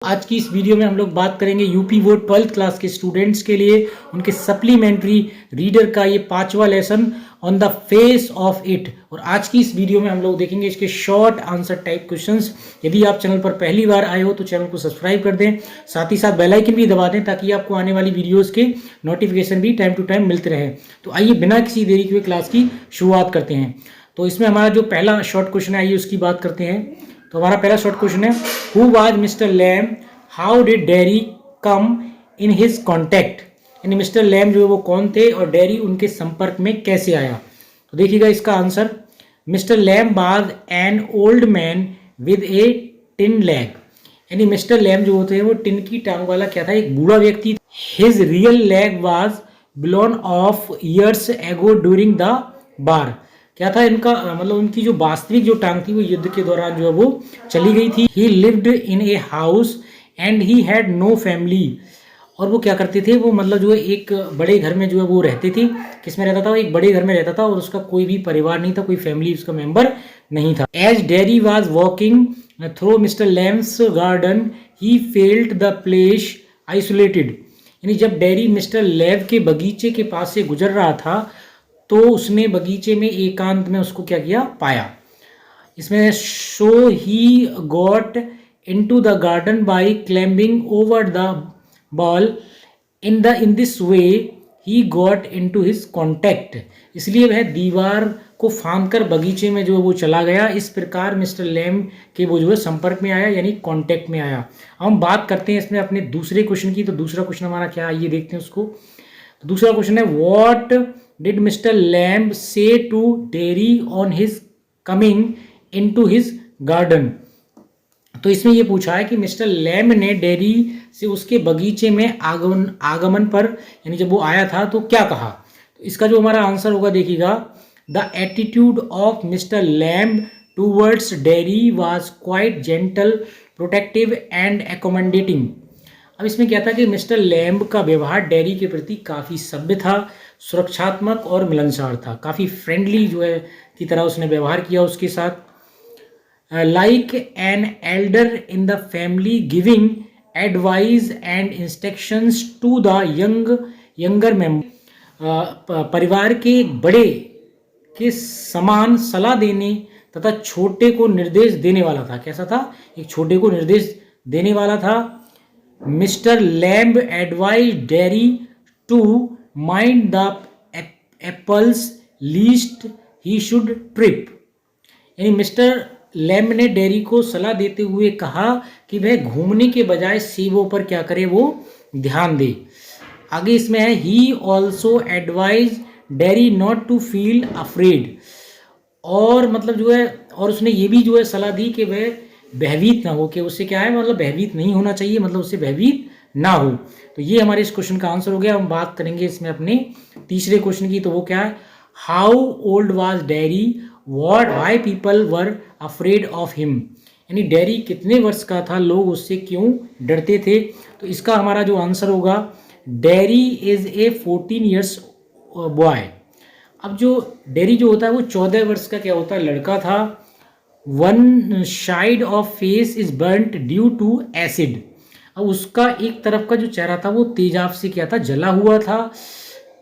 आज की इस वीडियो में हम लोग बात करेंगे यूपी बोर्ड 12th क्लास के स्टूडेंट्स के लिए उनके सप्लीमेंट्री रीडर का ये 5वां lesson on the face of it. और आज की इस वीडियो में हम लोग देखेंगे इसके शॉर्ट आंसर टाइप क्वेश्चंस। यदि आप चैनल पर पहली बार आए हो तो चैनल को सब्सक्राइब कर दें, साथ ही साथ बेल आइकन भी दबा दें ताकि आपको आने वाली वीडियोस के नोटिफिकेशन भी टाइम टू टाइम मिलते रहे। तो आइए बिना किसी देरी के क्लास की शुरुआत करते हैं। तो इसमें हमारा जो पहला शॉर्ट क्वेश्चन है आइए उसकी बात करते हैं। तो हमारा पहला शॉर्ट क्वेश्चन है, who was mister Lamb, how did Derry come in his contact. यानी मिस्टर लैम जो है वो कौन थे और डेरी उनके संपर्क में कैसे आया। तो देखिएगा इसका answer, mister Lamb was an old man with a tin leg. यानी मिस्टर लैम जो होते हैं वो टिन की टांग वाला क्या था, एक बूढ़ा व्यक्ति। His real leg was blown of years ago during the bar. क्या था इनका मतलब उनकी जो वास्तविक जो टांग थी वो युद्ध के दौरान जो है वो चली गई थी। He lived in a house and he had no family. और वो क्या करते थे, वो मतलब जो है एक बड़े घर में जो है वो रहते थे। किस में रहता था, वो एक बड़े घर में रहता था और उसका कोई भी परिवार नहीं था, कोई फैमिली उसका मेंबर नहीं था। As Derry was walking through mister Lamb's garden he felt the place isolated. यानी जब डेरी मिस्टर लैम के बगीचे के पास से गुजर रहा था तो उसने बगीचे में एकांत में उसको क्या किया, पाया। इसमें so he got into the garden by climbing over the wall in this way he got into his contact. इसलिए वह दीवार को फांदकर बगीचे में जो है वो चला गया। इस प्रकार मिस्टर लैम के वो जो है संपर्क में आया, यानी कॉन्टैक्ट में आया। हम बात करते हैं इसमें अपने दूसरे क्वेश्चन की। तो दूसरा क्वेश्चन हमारा क्या है, ये देखते हैं उसको। तो दूसरा क्वेश्चन है, what did mister Lamb say to Derry on his coming into his garden. तो इसमें ये पूछा है कि मिस्टर लैम ने डेरी से उसके बगीचे में आगमन पर, यानी जब वो आया था तो क्या कहा। तो इसका जो हमारा आंसर होगा देखिएगा, the attitude of mister Lamb towards Derry was quite gentle, protective and accommodating. अब इसमें क्या था कि मिस्टर लैम्ब का व्यवहार डेरी के प्रति काफ़ी सभ्य था, सुरक्षात्मक और मिलनसार था। काफ़ी फ्रेंडली जो है की तरह उसने व्यवहार किया उसके साथ। Like an elder in the family giving advice and instructions to the younger member. परिवार के बड़े के समान सलाह देने तथा छोटे को निर्देश देने वाला था। कैसा था, एक छोटे को निर्देश देने वाला था। Mister Lamb advise Derry to mind the apples lest he should trip. यानी मिस्टर लैम्ब ने डेरी को सलाह देते हुए कहा कि वह घूमने के बजाय सेबों पर क्या करे, वो ध्यान दे। आगे इसमें है, he also advise Derry not to feel afraid. और मतलब जो है, और उसने ये भी जो है सलाह दी कि वह भयभीत ना हो, कि उससे क्या है मतलब भयभीत नहीं होना चाहिए, मतलब उससे भयभीत ना हो। तो ये हमारे इस क्वेश्चन का आंसर हो गया। हम बात करेंगे इसमें अपने तीसरे क्वेश्चन की। तो वो क्या है, how old was dairy, what why people were afraid of him. यानी डेरी कितने वर्ष का था, लोग उससे क्यों डरते थे। तो इसका हमारा जो आंसर होगा, dairy is a 14 years boy. अब जो डेरी जो होता है वो 14 वर्ष का क्या होता है, लड़का था। One side of face is burnt due to acid. अब उसका एक तरफ का जो चेहरा था वो तेजाब से क्या था, जला हुआ था।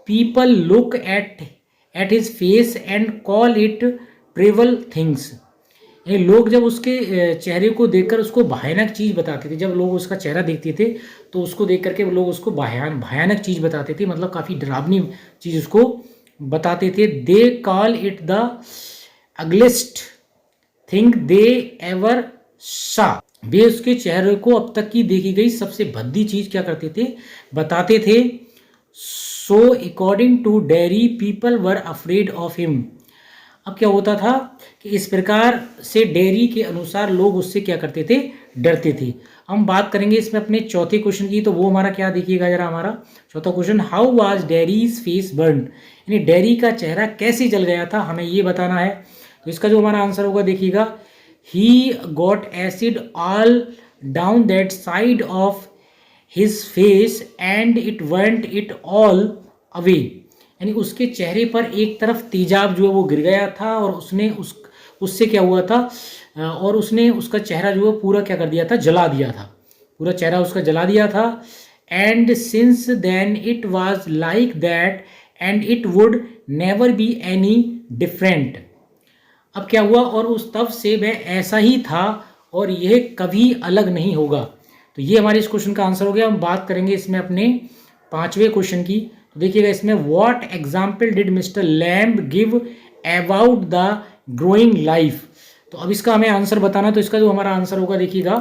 People look at his face and call it travel things. ये लोग जब उसके चेहरे को देखकर उसको भयानक चीज़ बताते थे। जब लोग उसका चेहरा देखते थे तो उसको देख करके लोग उसको भयानक चीज़ बताते थे, मतलब काफ़ी डरावनी चीज़ उसको बताते थे। They call it the ugliest thing they ever saw. वे उसके चेहरे को अब तक की देखी गई सबसे भद्दी चीज़ क्या करते थे, बताते थे। So according to Derry people were afraid of him. अब क्या होता था कि इस प्रकार से डेरी के अनुसार लोग उससे क्या करते थे, डरते थे। हम बात करेंगे इसमें अपने चौथे क्वेश्चन की। तो वो हमारा क्या देखिएगा जरा, हमारा चौथा question, how was dairies face burn. यानी डेरी का चेहरा कैसे जल गया था, हमें ये बताना है। तो इसका जो हमारा आंसर होगा देखिएगा, he got acid all down that side of his face and it burnt it all away. यानी उसके चेहरे पर एक तरफ तेजाब जो है वो गिर गया था और उससे क्या हुआ था, और उसने उसका चेहरा जो है पूरा क्या कर दिया था, जला दिया था। पूरा चेहरा उसका जला दिया था। And since then it was like that and it would never be any different. अब क्या हुआ, और उस तब से वह ऐसा ही था और यह कभी अलग नहीं होगा। तो ये हमारे इस क्वेश्चन का आंसर हो गया। हम बात करेंगे इसमें अपने 5वें क्वेश्चन की। तो देखिएगा इसमें, what example did mister lamb give about the growing life. तो अब इसका हमें आंसर बताना, तो इसका जो हमारा आंसर होगा देखिएगा,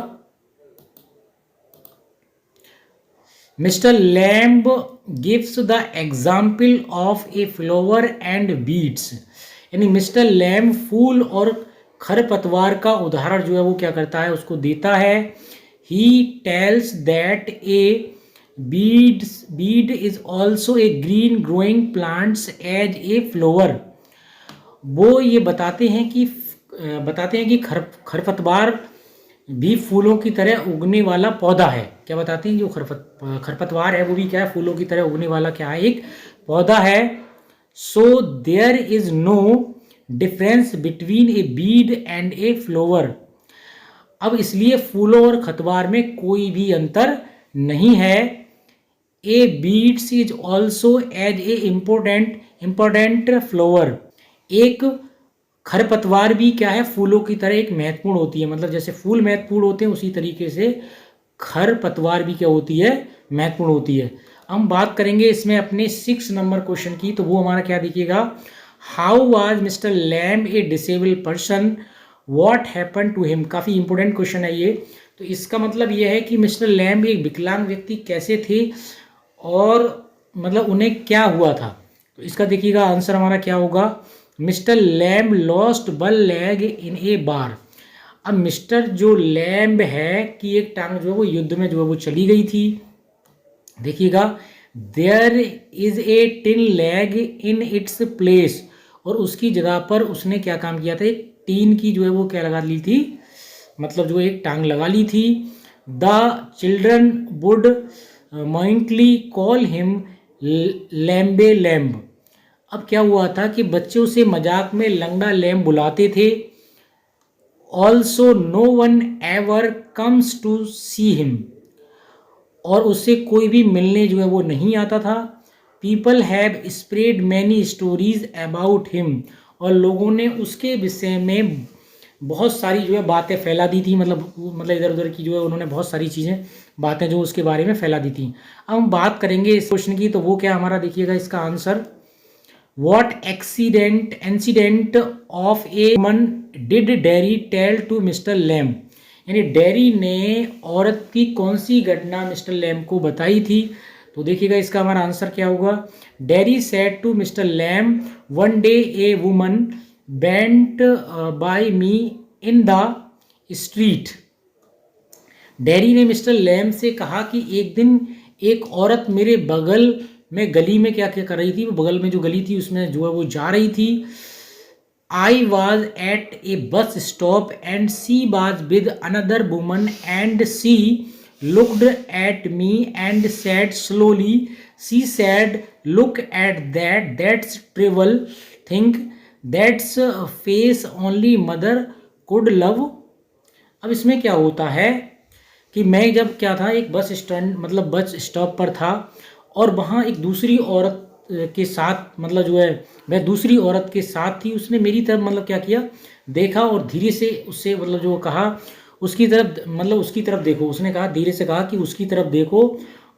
mister lamb gives the example of a flower and beads. यानी मिस्टर लैम्ब फूल और खरपतवार का उदाहरण जो है वो क्या करता है, उसको देता है। He tells that a weed is also a green growing plants as a flower. वो ये बताते हैं कि खरपतवार भी फूलों की तरह उगने वाला पौधा है। क्या बताते हैं, जो खरपतवार है वो भी क्या है, फूलों की तरह उगने वाला क्या है, एक पौधा है। So there is no difference between a weed and a flower. अब इसलिए फूलों और खरपतवार में कोई भी अंतर नहीं है। A weeds is also as a important flower. एक खरपतवार भी क्या है, फूलों की तरह एक महत्वपूर्ण होती है। मतलब जैसे फूल महत्वपूर्ण होते हैं उसी तरीके से खरपतवार भी क्या होती है, महत्वपूर्ण होती है। हम बात करेंगे इसमें अपने 6 नंबर क्वेश्चन की। तो वो हमारा क्या देखिएगा, how was mister Lamb a disabled person, what happen to him. काफ़ी इंपॉर्टेंट क्वेश्चन है ये। तो इसका मतलब ये है कि मिस्टर लैम्ब एक विकलांग व्यक्ति कैसे थे और मतलब उन्हें क्या हुआ था। तो इसका देखिएगा आंसर हमारा क्या होगा, mister Lamb lost one leg in a bar. अब मिस्टर जो लैम्ब है कि एक टांग जो है वो युद्ध में जो है वो चली गई थी। देखिएगा, there is a tin leg in its place, और उसकी जगह पर उसने क्या काम किया था, एक टीन की जो है वो क्या लगा ली थी, मतलब जो एक टांग लगा ली थी। The children would mindly call him Lamie Lamb. अब क्या हुआ था कि बच्चे उसे मजाक में लंगड़ा लैम्ब बुलाते थे। Also no one ever comes to see him, और उससे कोई भी मिलने जो है वो नहीं आता था। People have spread many stories about him, और लोगों ने उसके विषय में बहुत सारी जो है बातें फैला दी थी। मतलब इधर उधर की जो है उन्होंने बहुत सारी बातें जो उसके बारे में फैला दी थी। अब हम बात करेंगे इस क्वेश्चन की। तो वो क्या हमारा देखिएगा इसका answer, What incident of a woman did Derry tell to Mr. Lamb? यानी डेरी ने औरत की कौन सी घटना मिस्टर लैम्ब को बताई थी। तो देखिएगा इसका हमारा आंसर क्या होगा, Derry said to mister Lamb, one day a woman went by me in the street. Derry ने मिस्टर लैम्ब से कहा कि एक दिन एक औरत मेरे बगल में गली में क्या क्या कर रही थी, वो बगल में जो गली थी उसमें जो है वो जा रही थी। I was at a bus stop and she was with another woman and she looked at me and said slowly, she said look at that's terrible thing, that's face only mother could love. अब इसमें क्या होता है कि मैं जब क्या था, एक बस स्टैंड मतलब बस स्टॉप पर था, और वहाँ एक दूसरी औरत के साथ मतलब जो है वह दूसरी औरत के साथ थी। उसने मेरी तरफ मतलब क्या किया, देखा और धीरे से उससे मतलब जो कहा उसकी तरफ देखो। उसने कहा, धीरे से कहा कि उसकी तरफ देखो,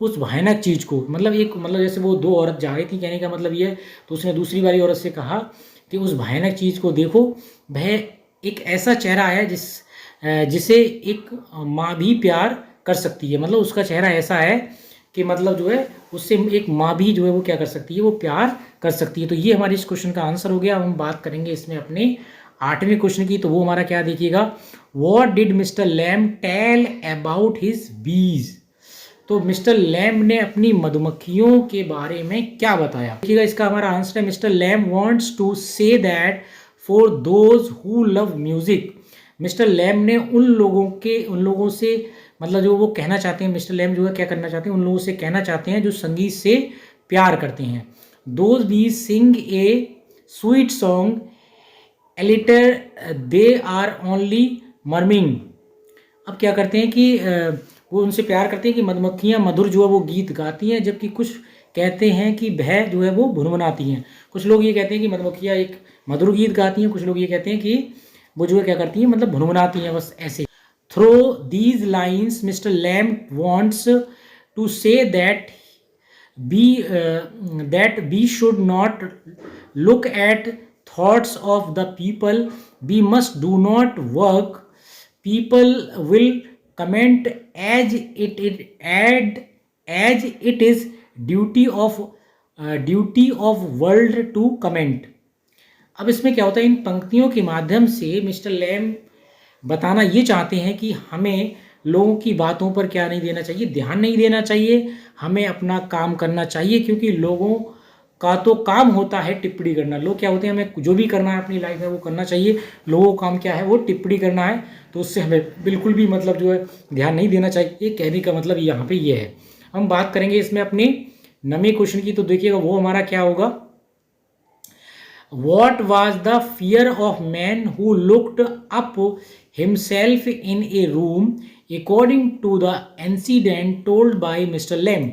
उस भयानक चीज़ को। मतलब जैसे वो 2 औरत जा रही थी, कहने का मतलब ये है। तो उसने दूसरी वाली औरत से कहा कि उस भयानक चीज़ को देखो, वह एक ऐसा चेहरा है जिसे एक माँ भी प्यार कर सकती है। मतलब उसका चेहरा ऐसा है कि मतलब जो है उससे एक माँ भी जो है वो क्या कर सकती है, वो प्यार कर सकती है। तो ये हमारे इस क्वेश्चन का आंसर हो गया। अब हम बात करेंगे इसमें अपने 8वें क्वेश्चन की। तो वो हमारा क्या देखिएगा, what did mister Lamb tell about his bees. तो मिस्टर लैम्ब ने अपनी मधुमक्खियों के बारे में क्या बताया। देखिएगा इसका हमारा आंसर है, mister Lamb wants to say that for those who love music. Mister Lamb ने उन लोगों से मतलब जो वो कहना चाहते हैं, मिस्टर लैम्ब जो है क्या करना चाहते हैं, उन लोगों से कहना चाहते हैं जो संगीत से प्यार करते हैं। Those bee sing a sweet song एलिटर दे आर ओनली मर्मिंग। अब क्या करते हैं कि वो उनसे प्यार करते हैं कि मधुमक्खियाँ मधुर जो है वो गीत गाती हैं, जबकि कुछ कहते हैं कि वह जो है वो भुनभुनाती हैं। कुछ लोग ये कहते हैं कि मधुमक्खियाँ एक मधुर गीत गाती हैं, कुछ लोग ये कहते हैं कि वो जो है क्या करती हैं, मतलब भुनभुनाती हैं, बस ऐसे। Through these lines mister Lamb wants to say that we should not look at thoughts of the people. We must do not work. People will comment as it is duty of world to comment. अब इसमें क्या होता है, इन पंक्तियों के माध्यम से Mr Lam बताना ये चाहते हैं कि हमें लोगों की बातों पर क्या नहीं देना चाहिए, ध्यान नहीं देना चाहिए, हमें अपना काम करना चाहिए, क्योंकि लोगों का तो काम होता है टिप्पणी करना। लोग क्या होते हैं, हमें जो भी करना है अपनी लाइफ में वो करना चाहिए, लोगों का काम क्या है, वो टिप्पणी करना है, तो उससे हमें बिल्कुल भी मतलब जो है ध्यान नहीं देना चाहिए। ये कहने का मतलब यहाँ पे ये है। हम बात करेंगे इसमें अपने नवे क्वेश्चन की, तो देखिएगा वो हमारा क्या होगा। What was the fear of man who looked up himself in a room according to the incident told by Mr. Lamb?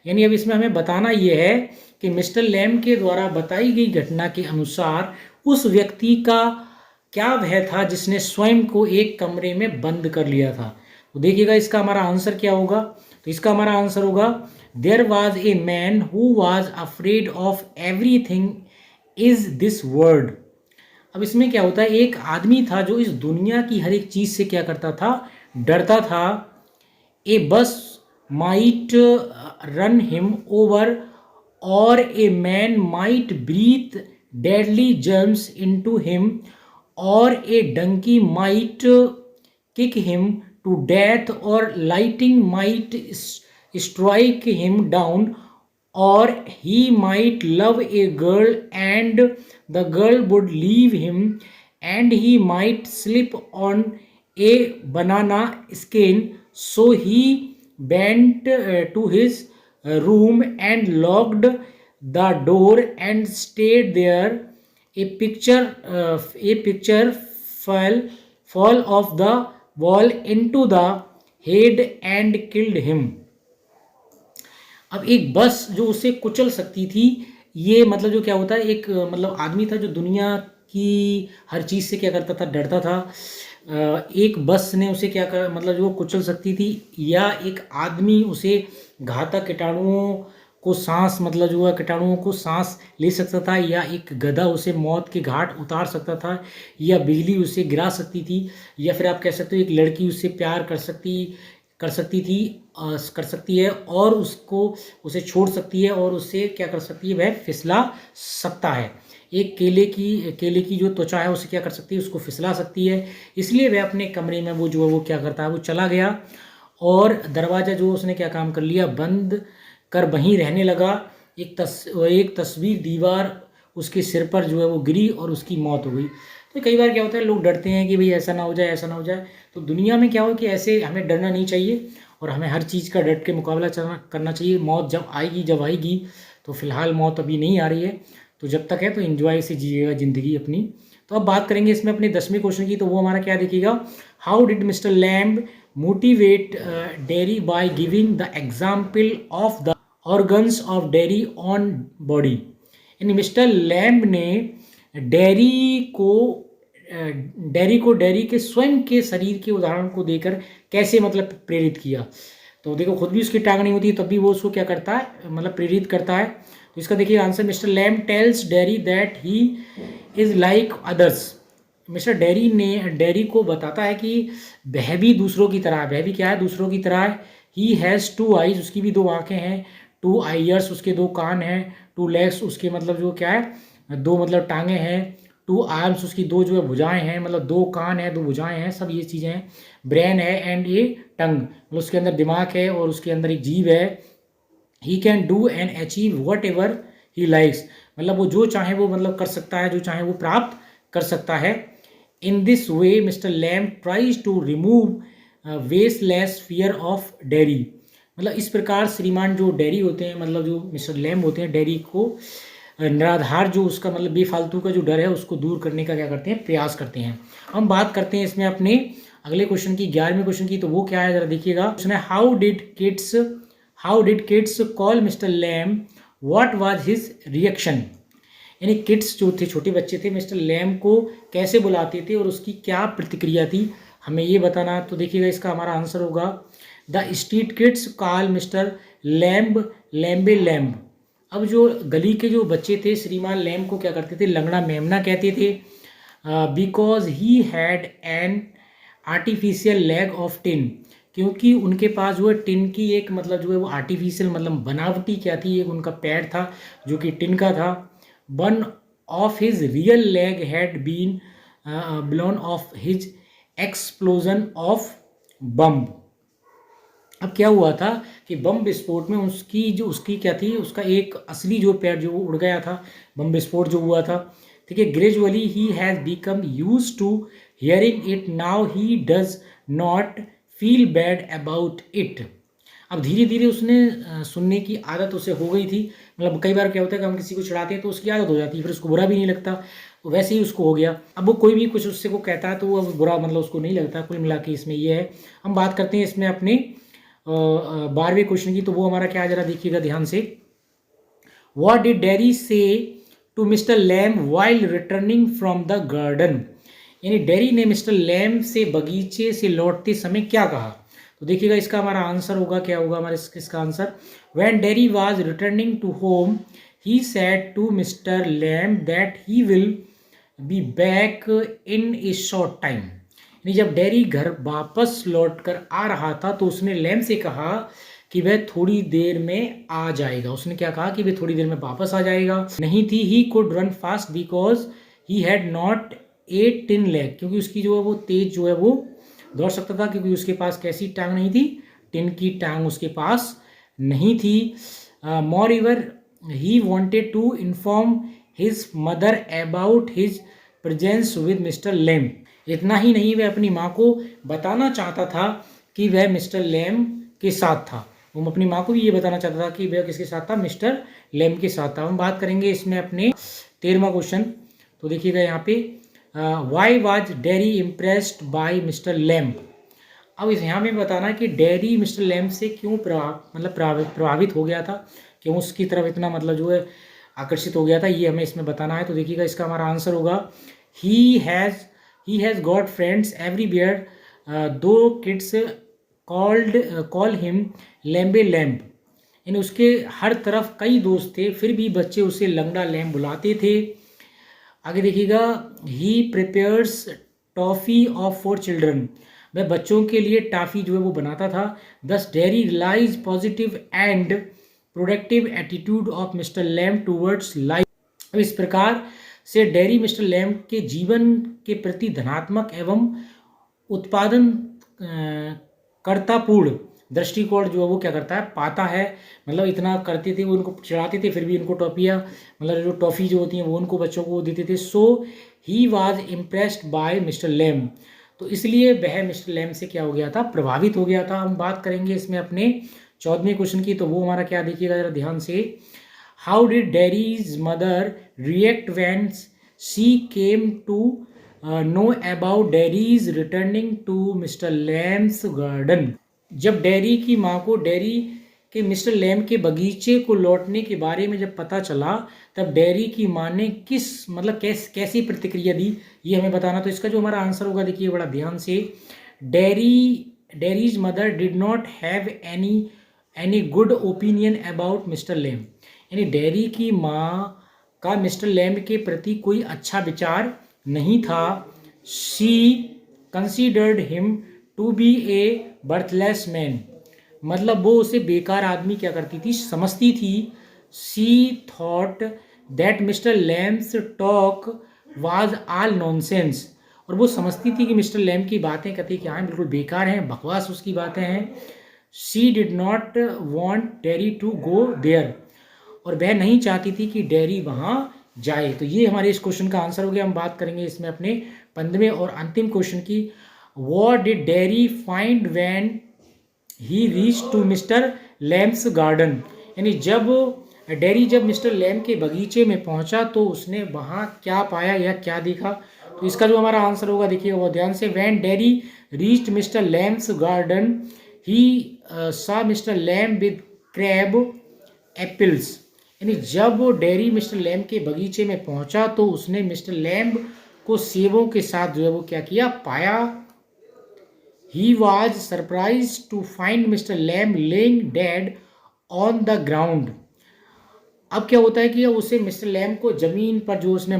यानी अब इसमें हमें बताना यह है कि मिस्टर लैम्ब के द्वारा बताई गई घटना के अनुसार उस व्यक्ति का क्या भय था जिसने स्वयं को एक कमरे में बंद कर लिया था। तो देखिएगा इसका हमारा आंसर क्या होगा। तो इसका हमारा आंसर होगा, there was a man who was afraid of everything is this world. अब इसमें क्या होता है, एक आदमी था जो इस दुनिया की हर एक चीज से क्या करता था, डरता था। ए बस might run him over or a man might breathe deadly germs into him or a donkey might kick him to death or lightning might strike him down or he might love a girl and the girl would leave him and he might slip on a banana skin, so he went to his room and locked the door and stayed there. A picture fall off the wall into the head and killed him. अब एक बस जो उसे कुचल सकती थी, ये मतलब जो क्या होता है, एक मतलब आदमी था जो दुनिया की हर चीज़ से क्या करता था, डरता था। एक बस ने उसे क्या कर मतलब जो कुचल सकती थी, या एक आदमी उसे घातक कीटाणुओं को सांस मतलब जो है कीटाणुओं को सांस ले सकता था, या एक गधा उसे मौत के घाट उतार सकता था, या बिजली उसे गिरा सकती थी, या फिर आप कह सकते हो एक लड़की उससे प्यार कर सकती है और उसे छोड़ सकती है और उससे क्या कर सकती है, वह फिसला सकता है। एक केले की जो त्वचा है उसे क्या कर सकती है, उसको फिसला सकती है। इसलिए वह अपने कमरे में वो जो है वो क्या करता है, वो चला गया और दरवाज़ा जो उसने क्या काम कर लिया, बंद कर वहीं रहने लगा। एक तस्वीर दीवार उसके सिर पर जो है वो गिरी और उसकी मौत हो गई। तो कई बार क्या होता है, लोग डरते हैं कि भाई ऐसा ना हो जाए, ऐसा ना हो जाए। तो दुनिया में क्या हो कि ऐसे हमें डरना नहीं चाहिए और हमें हर चीज़ का डट के मुकाबला करना चाहिए। मौत जब आएगी, तो फिलहाल मौत अभी नहीं आ रही है, तो जब तक है तो एंजॉय से जिएगा ज़िंदगी अपनी। तो अब बात करेंगे इसमें अपने 10वें क्वेश्चन की, तो वो हमारा क्या देखिएगा, how did mister lamb motivate dairy by giving the example of the organs of dairy on body. यानी मिस्टर लैम्ब ने डेयरी के स्वयं के शरीर के उदाहरण को देकर कैसे मतलब प्रेरित किया। तो देखो खुद भी उसकी टांग नहीं होती तब भी वो उसको क्या करता है, मतलब प्रेरित करता है। तो इसका देखिए answer, mister Lamb tells Derry that he is like others. Mister Derry को बताता है कि वह भी दूसरों की तरह है। वह भी क्या है, दूसरों की तरह है। ही हैज़ 2 आइज, उसकी भी 2 आंखें हैं। 2 ईयर्स, उसके 2 कान हैं। 2 लेग्स, उसके मतलब जो क्या है, 2 मतलब टांगे हैं। 2 आर्म्स, उसकी 2 जो है भुजाएं हैं, मतलब 2 कान हैं, 2 भुजाएं हैं, सब ये चीज़ें हैं। ब्रेन है एंड ये टंग, मतलब उसके अंदर दिमाग है और उसके अंदर एक जीभ है। He can do and achieve what ever he likes, मतलब वो जो चाहे वो मतलब कर सकता है, जो चाहे वो प्राप्त कर सकता है। In this way mister Lamb tries to remove wasteless fear of Derry, मतलब इस प्रकार श्रीमान जो डेयरी होते हैं, मतलब जो मिस्टर लैम्ब होते हैं, डेयरी को निराधार जो उसका मतलब बेफालतू का जो डर है उसको दूर करने का क्या करते हैं, प्रयास करते हैं। हम बात करते हैं इसमें अपने अगले क्वेश्चन की 11वें क्वेश्चन की, तो वो क्या है जरा देखिएगा। क्वेश्चन है how did kids call mister Lamb, what was his reaction. यानी किड्स जो थे, छोटे बच्चे थे, मिस्टर लैम को कैसे बुलाते थे और उसकी क्या प्रतिक्रिया थी, हमें ये बताना। तो देखिएगा इसका हमारा आंसर होगा the street kids call mister Lamey Lamb. अब जो गली के जो बच्चे थे श्रीमान लैम को क्या करते थे, लंगड़ा मेमना कहते थे, because he had an artificial leg of tin, क्योंकि उनके पास जो है टिन की एक मतलब जो है वो आर्टिफिशियल मतलब बनावटी क्या थी, एक उनका पैर था जो कि टिन का था। One of his real leg had been blown off his explosion of bomb. अब क्या हुआ था कि बम विस्फोट में उसकी क्या थी, उसका एक असली जो पैर जो वो उड़ गया था, बम विस्फोट जो हुआ था। ठीक है, gradually he has become use to hearing it, now he does not feel bad about it. अब धीरे धीरे उसने सुनने की आदत उसे हो गई थी। मतलब कई बार क्या होता है कि हम किसी को चिढ़ाते हैं तो उसकी आदत हो जाती है, फिर उसको बुरा भी नहीं लगता, तो वैसे ही उसको हो गया। अब वो कोई भी कुछ उससे को कहता है तो वो अब बुरा मतलब उसको नहीं लगता। कुल मिला के इसमें ये है। हम बात करते हैं इसमें अपने 12वें क्वेश्चन की, तो वो हमारा क्या, जरा देखिएगा ध्यान से। What did Derry say to mister Lamb while returning from the garden. यानी डैडी ने मिस्टर लैम से बगीचे से लौटते समय क्या कहा। तो देखिएगा इसका हमारा आंसर होगा, क्या होगा हमारा इसका answer, when Derry was returning to home he said to mister Lamb that he will be back in a short time. यानी जब डैडी घर वापस लौट कर आ रहा था तो उसने लैम से कहा कि वह थोड़ी देर में आ जाएगा। उसने क्या कहा कि वह थोड़ी देर में वापस आ जाएगा। नहीं थी he could run fast because he had not a tin leg, क्योंकि उसकी जो है वो तेज जो है वो दौड़ सकता था, क्योंकि उसके पास कैसी टांग नहीं थी, टिन की टांग उसके पास नहीं थी। Moreover he wanted to inform his mother about his presence with mister Lamb. इतना ही नहीं, वह अपनी माँ को बताना चाहता था कि वह मिस्टर लैम के साथ था। वो अपनी माँ को भी ये बताना चाहता था कि वह किसके साथ था, मिस्टर लैम के साथ था। हम बात करेंगे इसमें अपने 13वां क्वेश्चन। तो देखिएगा यहाँ पे, why was Derry impressed by mister Lamb. अब इस यहाँ में बताना कि डैडी मिस्टर लैम से क्यों प्रभावित हो गया था, क्यों उसकी तरफ इतना मतलब जो है आकर्षित हो गया था, ये हमें इसमें बताना है। तो देखिएगा इसका हमारा आंसर होगा he has got friends everywhere दो kids call him Lamie lamb. यानी उसके हर तरफ कई दोस्त थे, फिर भी बच्चे उसे लंगड़ा लैम्ब बुलाते थे। आगे देखिएगा, he prepares toffee off for children. वह बच्चों के लिए टॉफ़ी जो है वो बनाता था। Thus Derry realize positive and productive attitude of mister Lamb towards life. इस प्रकार से डैडी मिस्टर लैम्ब के जीवन के प्रति धनात्मक एवं उत्पादन कर्तापूर्ण दृष्टिकोण जो है वो क्या करता है, पाता है। मतलब इतना करते थे, वो उनको चिढ़ाते थे, फिर भी उनको टॉफियाँ मतलब जो टॉफ़ी जो होती हैं वो उनको बच्चों को देते थे। So he was impressed by mister Lamb. तो इसलिए वह मिस्टर लैम से क्या हो गया था, प्रभावित हो गया था। हम बात करेंगे इसमें अपने 14वें क्वेश्चन की, तो वो हमारा क्या, देखिएगा जरा ध्यान से। How did Derry's mother react when she came to know about Derry's returning to mister Lamb's garden. जब डैडी की माँ को डैडी के मिस्टर लैम के बगीचे को लौटने के बारे में जब पता चला, तब डैडी की माँ ने किस मतलब कैसी प्रतिक्रिया दी, ये हमें बताना। तो इसका जो हमारा आंसर होगा, देखिए बड़ा ध्यान से, Derry's mother did not have any good opinion about mister Lamb. यानी डैडी की माँ का मिस्टर लैम के प्रति कोई अच्छा विचार नहीं था। She considered him to be a birthless man. मतलब वो उसे बेकार आदमी क्या करती थी, समझती थी। She thought that mister Lamb's talk was all nonsense. और वो समझती थी कि मिस्टर लैम की बातें कतई क्या हैं, बिल्कुल बेकार हैं, बकवास उसकी बातें हैं। She did not want Derry to go there. और वह नहीं चाहती थी कि डैडी वहाँ जाए। तो ये हमारे इस क्वेश्चन का आंसर हो गया। हम बात करेंगे इसमें अपने 15वें और अंतिम क्वेश्चन की। What did Derry find when he reach to mister Lamb's garden. यानी जब मिस्टर लैम के बगीचे में पहुंचा तो उसने वहाँ क्या पाया या क्या देखा। तो इसका जो हमारा आंसर होगा, देखिएगा बहुत ध्यान से, when daddy reached Mr. Lamb's garden, he saw Mr. Lamb with crab apples. यानी जब वो डेयरी मिस्टर लैम्ब के बगीचे में पहुंचा तो उसने मिस्टर लैम्ब को सेबों के साथ जो है वो क्या किया, पाया. He was surprised to find Mr. Lamb laying dead on the ground. अब क्या होता है कि उसे मिस्टर लैम्ब को जमीन पर जो उसने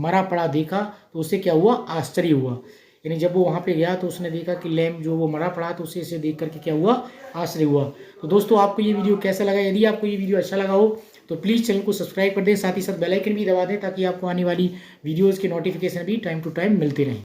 मरा पड़ा देखा तो उसे क्या हुआ, आश्चर्य हुआ. यानी जब वो वहाँ पे गया तो उसने देखा कि लैम्ब जो वो मरा पड़ा तो उसे इसे देख करके क्या हुआ, आश्चर्य हुआ. तो दोस्तों आपको ये वीडियो कैसा लगा? यदि आपको ये वीडियो अच्छा लगा हो तो प्लीज़ चैनल को सब्सक्राइब कर दें, साथ ही साथ बेल आइकन भी दबा दें ताकि आपको आने वाली वीडियोज़ के नोटिफिकेशन भी टाइम टू टाइम मिलते रहें.